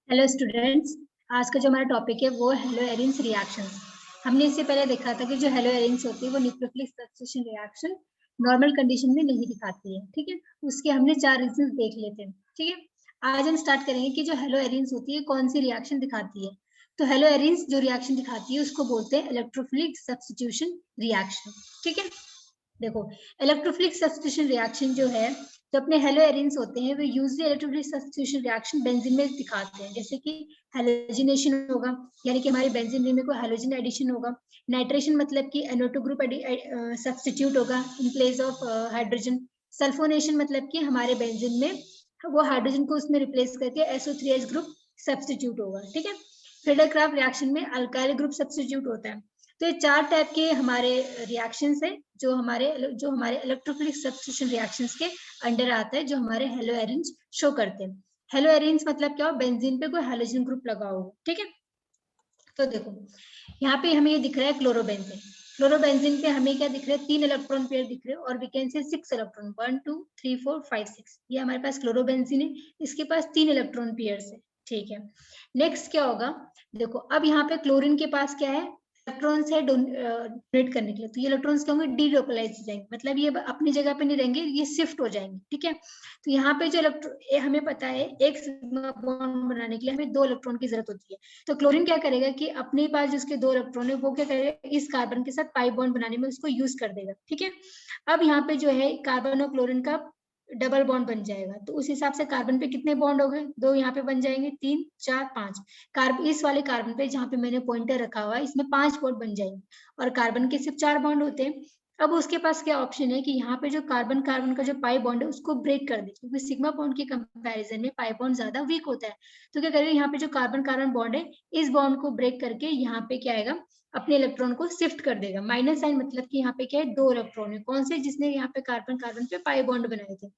Hello students, आज का जो हमारा टॉपिक है वो हेलो एरिन्स रिएक्शन। हमने इससे पहले देखा था कि जो हेलो एरिन्स होती है वो nucleophilic substitution reaction normal condition में नहीं दिखाती है। ठीक है, उसके हमने 4 रीजंस देख लेते हैं। ठीक है, आज हम स्टार्ट करेंगे कि जो हेलो एरिन्स होती है कौन सी रिएक्शन दिखाती है। तो हेलो एरिन्स जो रिएक्शन दिखाती है उसको बोलते हैं इलेक्ट्रोफिलिक सब्स्टिट्यूशन रिएक्शन। ठीक है, देखो इलेक्ट्रोफिलिक सब्स्टिट्यूशन रिएक्शन जो है, तो अपने हेलो एरिन्स होते हैं वो usually electrophilic substitution reaction benzene में दिखाते हैं, जैसे कि हैलोजिनेशन होगा, यानी कि हमारे बेंजीन रिंग में कोई हैलोजन एडिशन होगा। नाइट्रेशन मतलब कि NO2 ग्रुप सब्स्टिट्यूट होगा in place of hydrogen. Sulphonation मतलब कि हमारे बेंजीन में वो हाइड्रोजन को उसमें रिप्लेस करके SO3H ग्रुप सब्स्टिट्यूट होगा। ठीक है, फ्रेडर-क्राफ्ट रिएक्शन में अल्काइल ग्रुप सब्स्टिट्यूट होता है। तो ये 4 टाइप के हमारे रिएक्शंस है जो हमारे इलेक्ट्रोफिलिक सब्स्टिट्यूशन रिएक्शंस के अंडर आता है, जो हमारे हेलो एरिन्स शो करते हैं। हेलो एरिन्स मतलब क्या हो, बेंजीन पे कोई हैलोजन ग्रुप लगा हो। ठीक है, तो देखो यहाँ पे हमें ये दिख रहा है क्लोरोबेंजीन। क्लोरोबेंजीन पे हमें क्या दिख रहा है, 3 इलेक्ट्रॉन पेयर दिख रहे हैं और वी कैन से 6 इलेक्ट्रॉन, 1 2 3 4 5 6। ये हमारे पास क्लोरोबेंजीन है, इसके पास 3 इलेक्ट्रॉन पेयर्स है। ठीक है, नेक्स्ट क्या होगा, देखो अब यहाँ पे क्लोरीन के पास क्या है, इलेक्ट्रॉन्स है डोनेट करने के लिए। तो ये इलेक्ट्रॉन्स क्या होंगे, डीलोकलाइज हो जाएंगे, मतलब ये अपनी जगह पे नहीं रहेंगे, ये शिफ्ट हो जाएंगे। ठीक है, तो यहाँ पे जो हमें पता है एक सिग्मा बॉन्ड बनाने के लिए हमें 2 इलेक्ट्रॉन की जरूरत होती है। तो क्लोरीन क्या करेगा कि अपने पास जिसके 2 इलेक्ट्रॉन है वो क्या करेगा, इस कार्बन के साथ पाई बॉन्ड बनाने में उसको यूज कर देगा। ठीक है, अब यहाँ पे जो है कार्बन और क्लोरीन का डबल बॉन्ड बन जाएगा, तो उस हिसाब से कार्बन पे कितने बॉन्ड हो गए, 2 यहाँ पे बन जाएंगे, 3 4 5। कार्बन इस वाले कार्बन पे जहाँ पे मैंने पॉइंटर रखा हुआ है इसमें 5 बॉन्ड बन जाएंगे, और कार्बन के सिर्फ 4 बॉन्ड होते हैं। अब उसके पास क्या ऑप्शन है कि यहाँ पे जो कार्बन कार्बन का जो पाई बॉन्ड है उसको ब्रेक कर दे, क्योंकि सिग्मा बॉन्ड के कंपैरिजन में पाई बॉन्ड ज्यादा वीक होता है। तो क्या करेगा, यहाँ पे जो कार्बन कार्बन बॉन्ड है इस बॉन्ड को ब्रेक करके यहाँ पे क्या आएगा, अपने इलेक्ट्रॉन को शिफ्ट कर देगा। माइनस साइन मतलब कि यहाँ पे क्या है, 2 इलेक्ट्रॉन है, कौन से, जिसने यहाँ पे कार्बन कार्बन पे पाई बॉन्ड बनाए थे।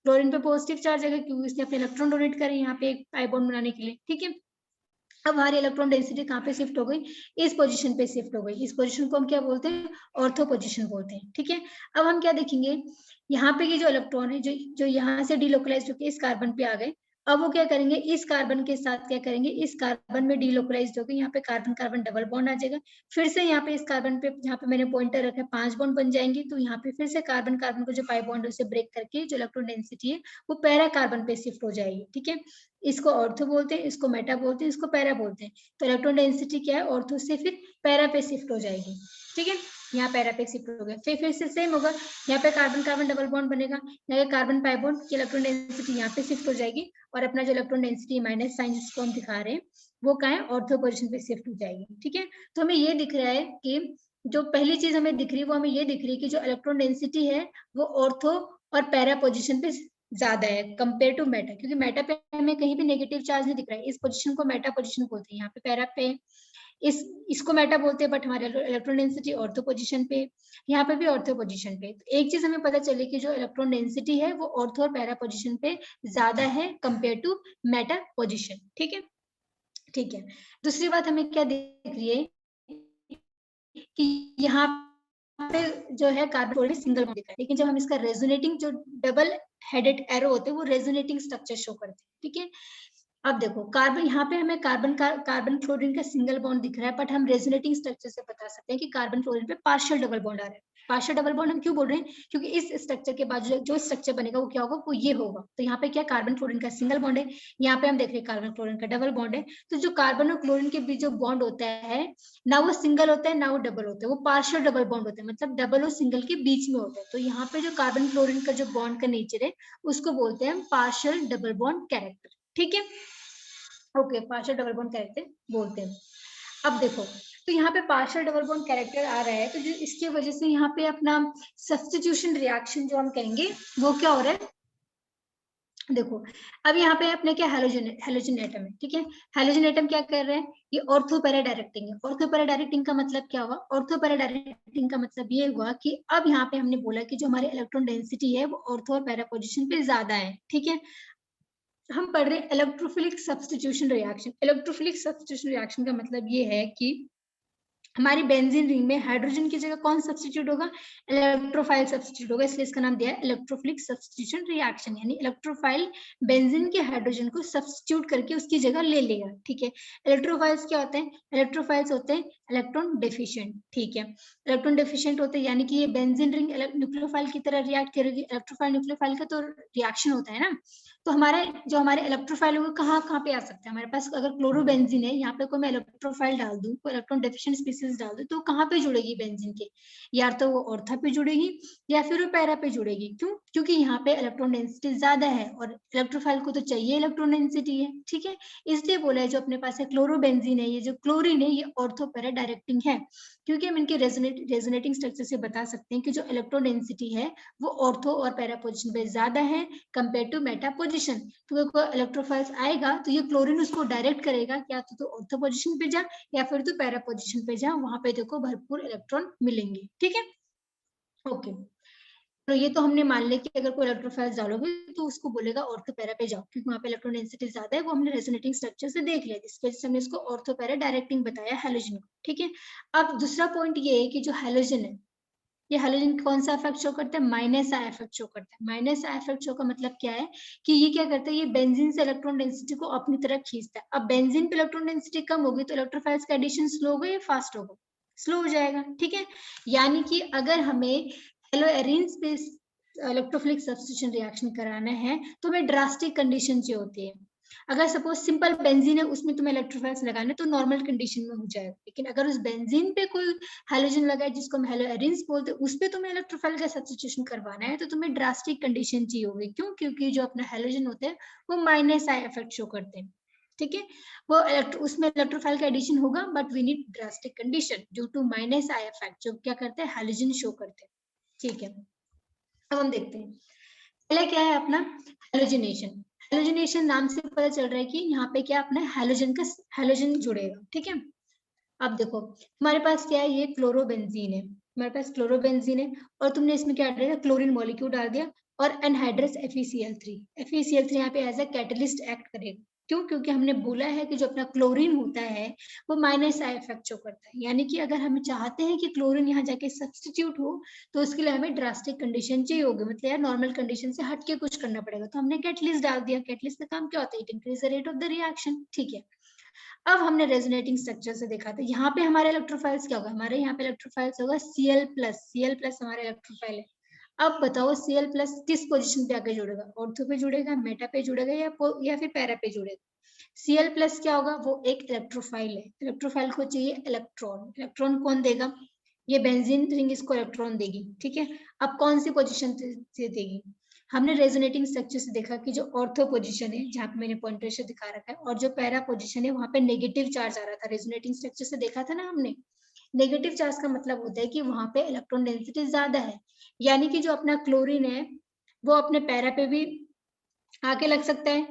क्लोरीन पे पॉजिटिव चार्ज है क्योंकि उसने अपने इलेक्ट्रॉन डोनेट करे यहाँ पे एक पाई बॉन्ड बनाने के लिए। ठीक है, अब हमारी इलेक्ट्रॉन डेंसिटी कहाँ पे शिफ्ट हो गई, इस पोजीशन पे शिफ्ट हो गई। इस पोजीशन को हम क्या बोलते हैं, ऑर्थो पोजीशन बोलते हैं। ठीक है, अब हम क्या देखेंगे, यहाँ पे ये जो इलेक्ट्रॉन है जो यहाँ से डीलोकलाइज होकर इस कार्बन पे आ गए, अब वो क्या करेंगे, इस कार्बन के साथ क्या करेंगे, इस कार्बन में डीलोकलाइज होकर यहाँ पे कार्बन कार्बन डबल बॉन्ड आ जाएगा। फिर से यहाँ पे इस कार्बन पे जहाँ पे मैंने पॉइंटर रखा है 5 बॉन्ड बन जाएंगे, तो यहाँ पे फिर से कार्बन कार्बन को जो पाई बॉन्ड है उसे ब्रेक करके जो इलेक्ट्रॉन डेंसिटी है वो पैरा कार्बन पे शिफ्ट हो जाएगी। ठीक है, इसको ऑर्थो बोलते हैं, इसको मेटा बोलते हैं, इसको पैरा बोलते हैं। तो इलेक्ट्रॉन डेंसिटी क्या है, ऑर्थो से फिर पैरा पे शिफ्ट हो जाएगी। ठीक है, यहाँ पैरा पे शिफ्ट हो गया, फिर से सेम होगा, यहाँ पे कार्बन कार्बन डबल बॉन्ड बनेगा, यहाँ कार्बन पाई बॉन्ड की इलेक्ट्रॉन डेंसिटी यहाँ पे शिफ्ट हो जाएगी, और अपना जो इलेक्ट्रॉन डेंसिटी माइनस साइन जिसको हम दिखा रहे हैं वो कहाँ है, ऑर्थो पोजिशन पे शिफ्ट हो जाएगी। ठीक है, तो हमें ये दिख रहा है कि जो पहली चीज हमें दिख रही है वो हमें ये दिख रही है कि जो इलेक्ट्रॉन डेंसिटी है वो ऑर्थो और पैरा पोजिशन पे ज्यादा है कंपेयर टू मेटा, क्योंकि मेटा पे हमें कहीं भी नेगेटिव चार्ज नहीं दिख रहा है। इस पोजीशन को मेटा पोजीशन बोलते हैं, यहाँ पे पैरा पे इसको मेटा बोलते हैं, बट हमारे इलेक्ट्रॉन डेंसिटी ऑर्थो पोजीशन पे, यहाँ पे भी ऑर्थो पोजीशन पे। तो एक चीज हमें पता चली कि जो इलेक्ट्रॉन डेंसिटी है वो ऑर्थो और पैरा पोजीशन पे ज्यादा है कंपेयर टू मेटा पोजीशन। ठीक है, ठीक है, दूसरी बात हमें क्या दिख रही है कि यहाँ पे जो है कार्बन सिंगल बॉन्ड दिख रहा है, लेकिन जब हम इसका रेजोनेटिंग जो डबल हेडेड एरो होते हैं वो रेजोनेटिंग स्ट्रक्चर शो करते हैं। ठीक है, अब देखो कार्बन, यहाँ पे हमें कार्बन क्लोरीन का सिंगल बॉन्ड दिख रहा है, बट हम रेजोनेटिंग स्ट्रक्चर से बता सकते हैं कि कार्बन क्लोरीन पे पार्शियल डबल बॉन्ड आ रहा है। पार्शियल डबल बॉन्ड हम क्यों बोल रहे हैं, क्योंकि इस स्ट्रक्चर के बाद जो स्ट्रक्चर बनेगा वो क्या होगा, वो ये होगा। तो यहाँ पे क्या कार्बन क्लोरीन का सिंगल बॉन्ड है, यहाँ पे हम देख रहे हैं कार्बन क्लोरीन का डबल बॉन्ड है। तो जो कार्बन और क्लोरीन के बीच जो बॉन्ड होता है ना वो सिंगल होता है ना वो डबल होता है, वो पार्शियल डबल बॉन्ड होता है, मतलब डबल और सिंगल के बीच में होता है। तो यहाँ पे जो कार्बन क्लोरीन का जो बॉन्ड का नेचर है उसको बोलते हैं हम पार्शियल डबल बॉन्ड कैरेक्टर। ठीक है, okay, partial double bond character बोलते हैं। अब देखो, तो यहाँ पे पार्शियल डबल बॉन्ड कैरेक्टर आ रहा है, तो जो इसकी वजह से यहाँ पे अपना सब्स्टिट्यूशन रिएक्शन जो हम कहेंगे वो क्या हो रहा है, देखो अब यहाँ पे अपने क्या हेलोजन एटम है। ठीक है, हेलोजन एटम क्या कर रहे हैं, ये ऑर्थो पैरा डायरेक्टिंग है। ऑर्थो पैरा डायरेक्टिंग का मतलब क्या हुआ, ऑर्थो पैरा डायरेक्टिंग का मतलब ये हुआ कि अब यहाँ पे हमने बोला कि जो हमारे इलेक्ट्रॉन डेंसिटी है वो ऑर्थो और पैरा पोजिशन पे ज्यादा है। ठीक है, हम पढ़ रहे हैं electrophilic substitution reaction. Electrophilic substitution reaction का मतलब ये है कि हमारी बेंजीन रिंग में हाइड्रोजन की जगह कौन सब्स्टिट्यूट होगा, इलेक्ट्रोफाइल सब्स्टिट्यूट होगा, इसलिए इसका नाम दिया है इलेक्ट्रोफिलिक सब्स्टिट्यूशन रिएक्शन, यानी इलेक्ट्रोफाइल बेंजीन के हाइड्रोजन को सब्स्टिट्यूट करके उसकी जगह ले लेगा। ठीक है, इलेक्ट्रोफाइल्स क्या होते हैं, इलेक्ट्रोफाइल्स होते हैं इलेक्ट्रॉन डेफिशिएंट। ठीक है, इलेक्ट्रॉन डेफिशिएंट होते हैं, यानी कि ये बेंजीन रिंग न्यूक्लियोफाइल की तरह रिएक्ट करेगी। इलेक्ट्रोफाइल न्यूक्लियोफाइल का तो रिएक्शन होता है ना, तो हमारे इलेक्ट्रोफाइल होगा कहाँ पे आ सकता है हमारे पास, अगर क्लोरोबेंजीन है, यहाँ पे कोई मैं इलेक्ट्रोफाइल डाल दूं, कोई इलेक्ट्रॉन डेफिशिएंट स्पीसीज डाल दूं, तो कहाँ पे जुड़ेगी बेंजीन के, या तो वो ऑर्था पे जुड़ेगी या फिर वो पैरा पे जुड़ेगी। क्यों, क्योंकि यहाँ पे इलेक्ट्रॉन डेंसिटी ज्यादा है और इलेक्ट्रोफाइल को तो चाहिए इलेक्ट्रॉन डेंसिटी है। ठीक है, इसलिए बोला है जो अपने पास है क्लोरोबेंजीन है, ये जो क्लोरीन है, ये ऑर्थो पैरा डायरेक्टिंग है, क्योंकि हम इनके रेजोनेटिंग स्ट्रक्चर से बता सकते हैं कि जो इलेक्ट्रॉन डेंसिटी है वो ऑर्थो और पैरा पोजिशन पे ज्यादा है कंपेयर टू मेटा पोजिशन। तो कोई इलेक्ट्रोफाइल्स आएगा तो ये क्लोरीन उसको डायरेक्ट करेगा कि या तो ऑर्थो पोजिशन पे जा या फिर तो पैरा पोजिशन पे जा, वहां पे देखो भरपूर इलेक्ट्रॉन मिलेंगे। ठीक है, ओके। तो ये तो हमने मान लिया कि अगर कोई इलेक्ट्रोफाइल्स डालोगे तो उसको बोलेगा ऑर्थो पैरा पे जाओ, क्योंकि वहां पे इलेक्ट्रॉन डेंसिटी ज्यादा है, वो हमने रेजोनेटिंग स्ट्रक्चर से देख लिया, जिसकी वजह से हमने इसको ऑर्थो पैरा डायरेक्टिंग बताया हैलोजन को। ठीक है, अब दूसरा पॉइंट ये है कि जो हैलोजन है, ये हैलोजन कौन सा इफेक्ट शो करता है, माइनस आई इफेक्ट शो करता है। माइनस आई इफेक्ट शो का मतलब क्या है कि ये क्या करता है, ये बेंजीन से इलेक्ट्रॉन डेंसिटी को अपनी तरफ खींचता है। अब बेंजीन पे इलेक्ट्रॉन डेंसिटी कम होगी तो इलेक्ट्रोफाइल्स का एडिशन स्लो होगा या फास्ट होगा, स्लो हो जाएगा। ठीक है, यानी कि अगर हमें हेलोएरिन्स पे इलेक्ट्रोफिलिक सब्स्टिट्यूशन रिएक्शन कराना है तो हमें ड्रास्टिक कंडीशन चाहिए होती है। अगर सपोज सिंपल बेंजीन है, उसमें तुम्हें इलेक्ट्रोफाइल्स लगाने तो नॉर्मल कंडीशन में हो जाएगा, लेकिन अगर उस बेंजीन पे कोई हैलोजन लगा है जिसको हम हेलोएरिन्स बोलते हैं, उस पे तुम्हें इलेक्ट्रोफाइल का सब्स्टिट्यूशन करवाना है तो तुम्हें ड्रास्टिक कंडीशन चाहिए होगी। क्यों, क्योंकि जो अपना हैलोजन होते हैं वो माइनस आई इफेक्ट शो करते हैं। ठीक है, वो उसमें इलेक्ट्रोफाइल का एडिशन होगा, but we need drastic condition due to minus I effect, जो क्या करते हैं, हैलोजन शो करते हैं। ठीक है, अब हम देखते हैं पहले क्या है अपना हेलोजिनेशन। हेलोजिनेशन नाम से पता चल रहा है कि यहाँ पे क्या अपना हैलोजन जुड़ेगा। ठीक है, अब देखो हमारे पास क्या है, ये क्लोरोबेंजीन है, हमारे पास क्लोरोबेंजीन है और तुमने इसमें क्या डाल दिया, क्लोरीन मॉलिक्यूल डाल दिया और एनहाइड्रस FeCl3। FeCl3 यहाँ पे एज अ कैटलिस्ट एक्ट करेगा। क्यों, क्योंकि हमने बोला है कि जो अपना क्लोरीन होता है वो माइनस आई इफेक्ट शो करता है, यानी कि अगर हम चाहते हैं कि क्लोरीन यहाँ जाके सब्स्टिट्यूट हो तो उसके लिए हमें ड्रास्टिक कंडीशन चाहिए होगी, मतलब यार नॉर्मल कंडीशन से हट के कुछ करना पड़ेगा, तो हमने कैटलिस्ट डाल दिया। कैटलिस्ट का काम क्या होता है, it increase the rate of the reaction. ठीक है, अब हमने रेजोनेटिंग स्ट्रक्चर से देखा था, यहाँ पे हमारे इलेक्ट्रोफाइल्स क्या होगा, हमारे यहाँ पे इलेक्ट्रोफाइल्स होगा Cl+। हमारे इलेक्ट्रोफाइल है। अब बताओ Cl+ किस पोजीशन पे आके जुड़ेगा, ऑर्थो पे जुड़ेगा, मेटा पे जुड़ेगा या फिर पैरा पे जुड़ेगा। Cl+ क्या होगा, वो एक इलेक्ट्रोफाइल है, इलेक्ट्रोफाइल को चाहिए इलेक्ट्रॉन, इलेक्ट्रॉन कौन देगा, ये बेंजीन रिंग इसको इलेक्ट्रॉन देगी। ठीक है, अब कौन सी पोजीशन से देगी, हमने रेजोनेटिंग स्ट्रक्चर से देखा कि जो ऑर्थो पोजीशन है, जहाँ पे मैंने पॉइंटर से दिखा रखा है, और जो पैरा पोजीशन है वहां पे नेगेटिव चार्ज आ रहा था। रेजोनेटिंग स्ट्रक्चर से देखा था ना हमने, नेगेटिव चार्ज का मतलब होता है कि वहां पे इलेक्ट्रॉन डेंसिटी ज्यादा है, यानी कि जो अपना क्लोरीन है वो अपने पैरा पे भी आके लग सकता है।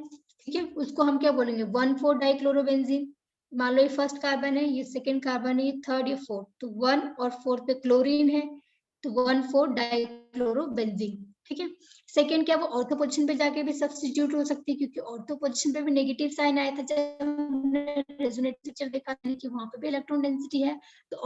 ठीक है, उसको हम क्या बोलेंगे, 1,4 डाइक्लोरोबेंजीन। मान लो ये फर्स्ट कार्बन है, ये सेकेंड कार्बन है, ये थर्ड, ये फोर्थ, तो 1 और 4 पे क्लोरीन है तो 1,4 डाइक्लोरोबेंजीन। ठीक है, सेकेंड क्या, वो ऑर्थो पोजिशन पे जाके भी सब्स्टिट्यूट हो सकती है, क्योंकि ऑर्थो पोजिशन पे भी नेगेटिव साइन आया था जब हमने रेजोनेटिव स्ट्रक्चर देखा था कि वहां पे भी इलेक्ट्रॉन डेंसिटी है, तो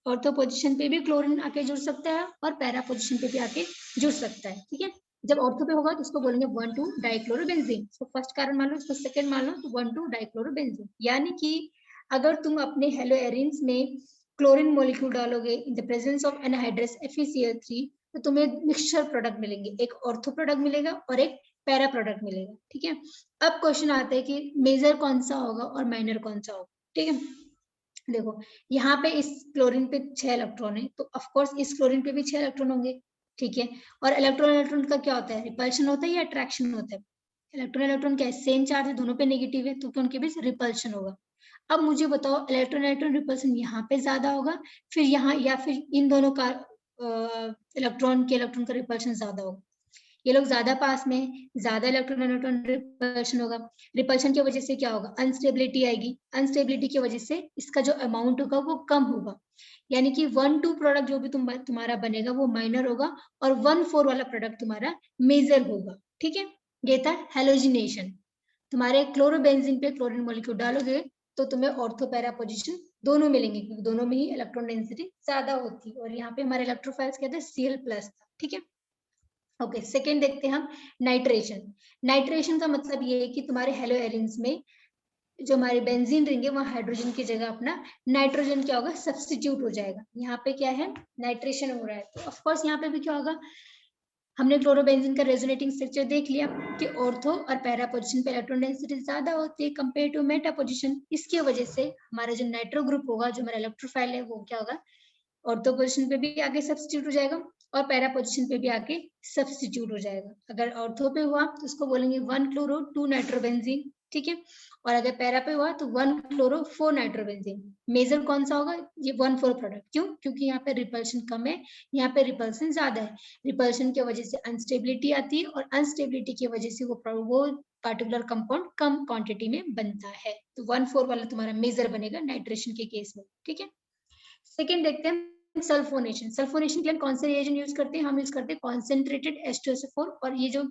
ऑर्थो पोजिशन पे भी क्लोरीन आके जुड़ सकता है और पैरा पोजिशन पे भी आके जुड़ सकता है। ठीक है, जब ऑर्थो पे होगा तो उसको बोलेंगे 1,2 डाइक्लोरोबेंजीन। इसको फर्स्ट कार्बन मान लो, इसको सेकंड मान लो, तो 1,2 डाइक्लोरोबेंजीन। यानी कि अगर तुम अपने हेलोएरिन्स में क्लोरीन मॉलिक्यूल डालोगे in the presence of anhydrous FeCl3 तो तुम्हें मिक्सचर प्रोडक्ट मिलेंगे, एक ऑर्थो प्रोडक्ट मिलेगा और एक पैरा प्रोडक्ट मिलेगा। ठीक है, अब क्वेश्चन आता है कि मेजर कौन सा होगा और माइनर कौन सा होगा। ठीक है, देखो यहाँ पे इस क्लोरीन पे 6 इलेक्ट्रॉन है, तो ऑफ कोर्स इस क्लोरीन पे भी 6 इलेक्ट्रॉन होंगे। ठीक है, और इलेक्ट्रॉन इलेक्ट्रॉन का क्या होता है, रिपल्शन होता है या अट्रैक्शन होता है, इलेक्ट्रॉन इलेक्ट्रॉन क्या है, सेम चार्ज है, दोनों पे नेगेटिव है, तो उनके बीच रिपल्शन होगा। अब मुझे बताओ इलेक्ट्रॉन इलेक्ट्रॉन रिपल्सन यहाँ पे ज्यादा होगा फिर यहाँ, या फिर इन दोनों का इलेक्ट्रॉन का रिपल्शन ज्यादा होगा, ये लोग ज्यादा पास में, ज्यादा इलेक्ट्रॉन इलेक्ट्रॉन रिपल्शन होगा। रिपल्शन की वजह से क्या होगा, अनस्टेबिलिटी आएगी, अनस्टेबिलिटी की वजह से इसका जो अमाउंट होगा वो कम होगा, यानी कि 1,2 प्रोडक्ट जो भी तुम्हारा बनेगा वो माइनर होगा और 1,4 वाला प्रोडक्ट तुम्हारा मेजर होगा। ठीक है, ये था हेलोजिनेशन। तुम्हारे क्लोरोबेंजीन पे क्लोरीन मॉलिक्यूल डालोगे तो तुम्हें ऑर्थो पैरा पोजीशन दोनों मिलेंगे, क्योंकि दोनों में ही इलेक्ट्रॉन डेंसिटी ज्यादा होती है। और यहाँ पे हमारे इलेक्ट्रोफाइल्स क्या थे, Cl+ था, ठीक है। ओके, सेकेंड देखते हैं हम नाइट्रेशन। नाइट्रेशन का मतलब ये है कि तुम्हारे हेलो एरिन्स में जो हमारे बेंजीन रिंग है वहाँ हाइड्रोजन की जगह अपना नाइट्रोजन क्या होगा, सब्स्टिट्यूट हो जाएगा। यहाँ पे क्या है, नाइट्रेशन हो रहा है। तो ऑफ कोर्स यहाँ पे भी क्या होगा, हमने क्लोरोबेंजीन का रेजोनेटिंग स्ट्रक्चर देख लिया कि ऑर्थो और पैरा पोजीशन पे इलेक्ट्रॉन डेंसिटी ज्यादा होती है कंपेयर टू मेटा पोजीशन। इसकी वजह से हमारा जो नाइट्रो ग्रुप होगा, जो हमारा इलेक्ट्रोफाइल है, वो क्या होगा, ऑर्थो पोजीशन पे भी आगे सब्स्टिट्यूट हो जाएगा और पैरा पोजीशन पे भी आगे सब्स्टिट्यूट हो जाएगा। अगर ऑर्थो पे हुआ तो उसको बोलेंगे 1 क्लोरो 2 नाइट्रोबेंजीन, ठीक है। और अगर पैरा पे हुआ तो 1 क्लोरो 4 नाइट्रोबेंजीन। मेजर कौन सा होगा, ये 1,4 प्रोडक्ट। क्यों, क्योंकि यहाँ पे रिपल्शन कम है, यहाँ पे रिपल्सन ज्यादा है। रिपल्शन की वजह से अनस्टेबिलिटी आती है और अनस्टेबिलिटी की वजह से वो पार्टिकुलर कंपाउंड कम क्वांटिटी में बनता है। तो 1,4 वाला तुम्हारा मेजर बनेगा नाइट्रेशन के केस में, ठीक है। सेकेंड देखते हैं सल्फोनेशन। सल्फोनेशन के लिए कौन से रिएजेंट यूज करते हैं, हम यूज करते हैं कॉन्सेंट्रेटेड H2SO4। और ये जो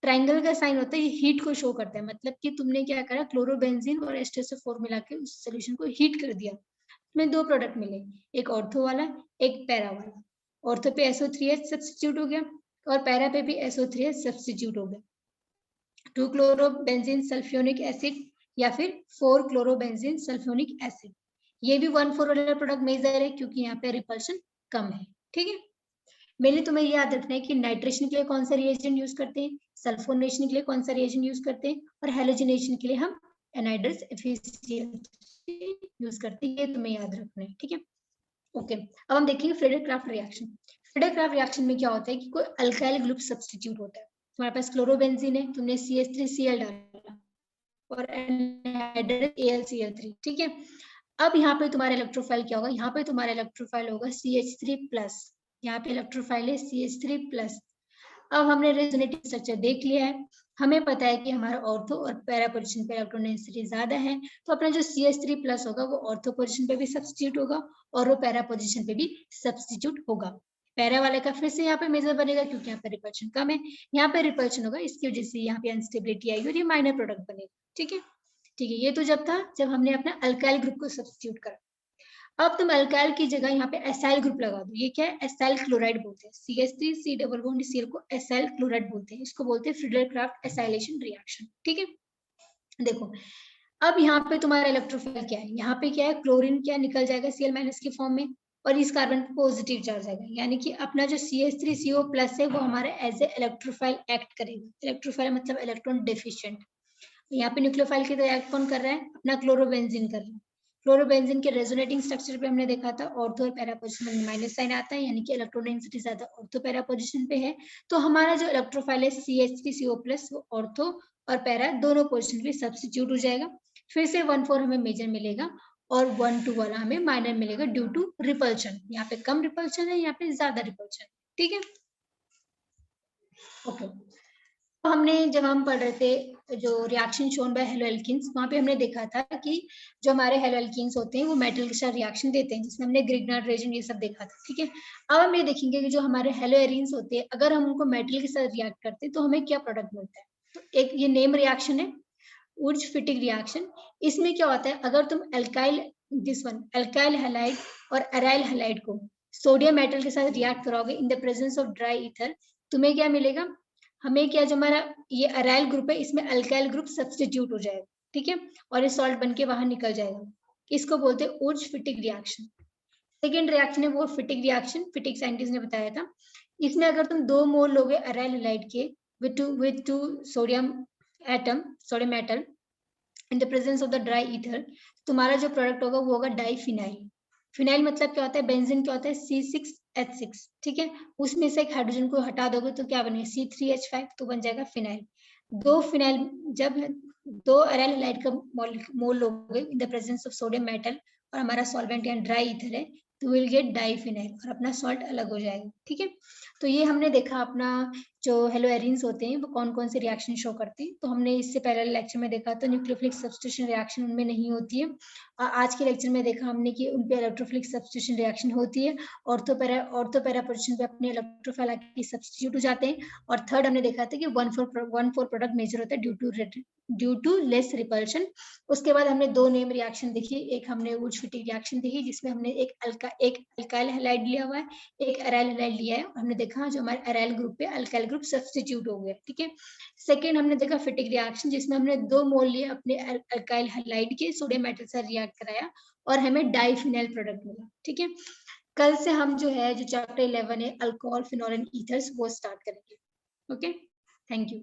ट्राइंगल का साइन होता है ये हीट को शो करता है, मतलब कि तुमने क्या करा, क्लोरोबेंजीन और H2SO4 मिला के उस सोल्यूशन को हीट कर दिया। तुम्हें दो प्रोडक्ट मिले, एक ऑर्थो वाला एक पैरा वाला। ऑर्थो पे SO3H सब्स्टिट्यूट हो गया और पैरा पे भी SO3H सब्स्टिट्यूट हो गया। 2 क्लोरोबेंजीन सल्फ्यूनिक एसिड या फिर 4 क्लोरोबेंजीन सल्फ्यूनिक एसिड। ये भी 1,4 वाला प्रोडक्ट मेजर है क्योंकि यहाँ पे रिपल्शन कम है, ठीक है। मेनली तुम्हें याद रखना है कि नाइट्रेशन के लिए कौन सा रिएजेंट यूज करते हैं, सल्फोनेशन के लिए कौन सा रिएजेंट यूज करते हैं, और हैलोजिनेशन के लिए हम एनाइड्रस FeCl यूज करते हैं। ये तुम्हें याद रखना है, ठीक है। ओके, अब हम देखेंगे फ्रेडर-क्राफ्ट रिएक्शन। फ्रेडर-क्राफ्ट रिएक्शन में क्या होता है कि कोई अल्काइल ग्रुप सब्स्टिट्यूट होता है। तुम्हारे पास क्लोरोबेंजीन है, तुमने CH3Cl डाला और एनाइड्रस AlCl3, ठीक है। अब यहाँ पे तुम्हारा इलेक्ट्रोफाइल क्या होगा, यहाँ पे तुम्हारा इलेक्ट्रोफाइल होगा CH3+। यहाँ पे इलेक्ट्रोफाइल है CH3+। अब हमने रेजोनेटिव स्ट्रक्चर देख लिया है, हमें पता है कि हमारा ऑर्थो और पैरा पोजीशन पे इलेक्ट्रॉन डेंसिटी ज्यादा है, तो अपना जो CH3+ होगा वो ऑर्थो पोजीशन पे भी सब्स्टिट्यूट होगा और वो पैरा पोजीशन पे भी सब्स्टिट्यूट होगा। पैरा वाले का फिर से यहाँ पे मेजर बनेगा क्योंकि यहाँ पे रिपल्शन कम है, यहाँ पे रिपल्शन होगा, इसकी वजह से यहाँ पे अनस्टेबिलिटी आएगी और ये माइनर प्रोडक्ट बनेगा, ठीक है। ठीक है, ये तो जब था जब हमने अपना अल्काइल ग्रुप को सब्स्टिट्यूट करा। अब तुम अल्काइल की जगह यहाँ पे एसाइल ग्रुप लगा दो, ये क्या है, एसाइल क्लोराइड बोलते हैं। CH3C डबल बॉन्ड Cl को एसाइल क्लोराइड बोलते हैं, इसको बोलते हैं फ्रीडर-क्राफ्ट एसाइलेशन रिएक्शन, ठीक है। देखो अब यहाँ पे तुम्हारा इलेक्ट्रोफाइल क्या है, यहाँ पे क्या है, क्लोरीन क्या निकल जाएगा Cl- के फॉर्म में और इस कार्बन पॉजिटिव चार्ज आएगा, यानी कि अपना जो CH3CO+ है वो हमारा एज ए इलेक्ट्रोफाइल एक्ट करेगा। इलेक्ट्रोफाइल मतलब इलेक्ट्रॉन डेफिशिएंट। यहाँ पे न्यूक्लियोफाइल की तरह एक्ट कौन कर रहा है, अपना क्लोरोबेंजीन कर रहा है। क्लोरोबेंजीन के रेजोनेटिंग स्ट्रक्चर पे हमने देखा था ऑर्थो और पैरा पोजीशन में माइनस साइन आता है, यानी कि इलेक्ट्रॉन डेंसिटी ज्यादा ऑर्थो पैरा पोजीशन पे है। तो हमारा जो इलेक्ट्रोफाइल है CH3CO+ वो ऑर्थो और पैरा दोनों पोजीशन पे सब्स्टिट्यूट हो जाएगा। फिर से 1,4 हमें मेजर मिलेगा और 1,2 वाला हमें माइनर मिलेगा ड्यू टू रिपल्शन। यहाँ पे कम रिपल्शन है, यहाँ पे ज्यादा रिपल्शन, ठीक है। ओके, तो हमने जब हम पढ़ रहे थे जो रिएक्शन शोन बाय हेलोएल्कीन्स, वहां पे हमने देखा था कि जो हमारे हेलोएल्कीन्स होते हैं वो मेटल के साथ रिएक्शन देते हैं, जिसमें हमने ग्रिग्नार्ड रेजिन ये सब देखा था, ठीक है। अब हम ये देखेंगे कि जो हमारे हेलोएरिन्स होते हैं अगर हम उनको मेटल के साथ रिएक्ट करते हैं तो हमें क्या प्रोडक्ट मिलता है। तो एक ये नेम रिएक्शन है, वुर्ज-फिटिग रिएक्शन। इसमें क्या होता है, अगर तुम अल्काइल अल्काइल हैलाइड और अराइल हैलाइड को सोडियम मेटल के साथ रिएक्ट कराओगे in the presence of dry ether, तुम्हें क्या मिलेगा, हमें क्या, जो हमारा ये अराइल ग्रुप है इसमें अल्काइल ग्रुप सब्स्टिट्यूट हो जाएगा, ठीक है, और ये सॉल्ट बनके बाहर निकल जाएगा। इसको बोलते हैं वुर्ज-फिटिग रिएक्शन। सेकेंड रिएक्शन है वो फिटिग रिएक्शन, फिटिग साइंटिस्ट ने बताया था। इसमें अगर तुम 2 मोल लोगे अराइल हैलाइड के with two sodium atom in the presence of the dry ether, तुम्हारा जो प्रोडक्ट होगा वो होगा डाइफिनाइल। फिनाइल मतलब क्या होता है, बेंजीन क्या होता है C6H6, ठीक है। उसमें से एक हाइड्रोजन को हटा दोगे तो क्या बनेगा C3H5, तो बन जाएगा फिनाइल। दो फिनाइल, जब 2 अराइल हैलाइड का मोल लोगे in the presence of sodium metal और हमारा सॉल्वेंट या ड्राई ईथर है तो विल गेट डाइफिनाइल और अपना सॉल्ट अलग हो जाएगा, ठीक है। तो ये हमने देखा अपना जो हेलो एरिन्स होते हैं वो कौन कौन से रिएक्शन शो करते हैं। तो हमने इससे पहले लेक्चर में देखा तो न्यूक्लियोफिलिक सब्स्टिट्यूशन रिएक्शन उनमें नहीं होती है। आज के लेक्चर में देखा हमने कि उन पे इलेक्ट्रोफिलिक सब्स्टिट्यूशन रिएक्शन होती है। ऑर्थोपैरा पोजीशन पे अपने इलेक्ट्रोफिल की सब्स्टिट्यूट हो जाते हैं। और थर्ड हमने देखा था कि 1,4 प्रोडक्ट मेजर होता है ड्यू टू लेस रिपल्शन। उसके बाद हमने दो नेम रिएक्शन देखी, एक हमने वुड-फिटिंग रिएक्शन देखी जिसमें हमने एक अल्काइल हैलाइड लिया हुआ है, एक एराइल हैलाइड लिया है। हमने देखा जो हमारे एराइल ग्रुप पे अल्काइल ग्रुप सब्स्टिट्यूट हो गया, ठीक है। सेकंड हमने देखा फिटिक रिएक्शन जिसमें हमने 2 मोल लिए अपने अल्काइल हैलाइड के, सोडियम मेटल से रिएक्ट कराया और हमें डाइफिनाइल प्रोडक्ट मिला, ठीक है। कल से हम जो है जो चैप्टर 11 है अल्कोहल, फिनोल एंड ईथर्स वो स्टार्ट करेंगे। Okay, thank you.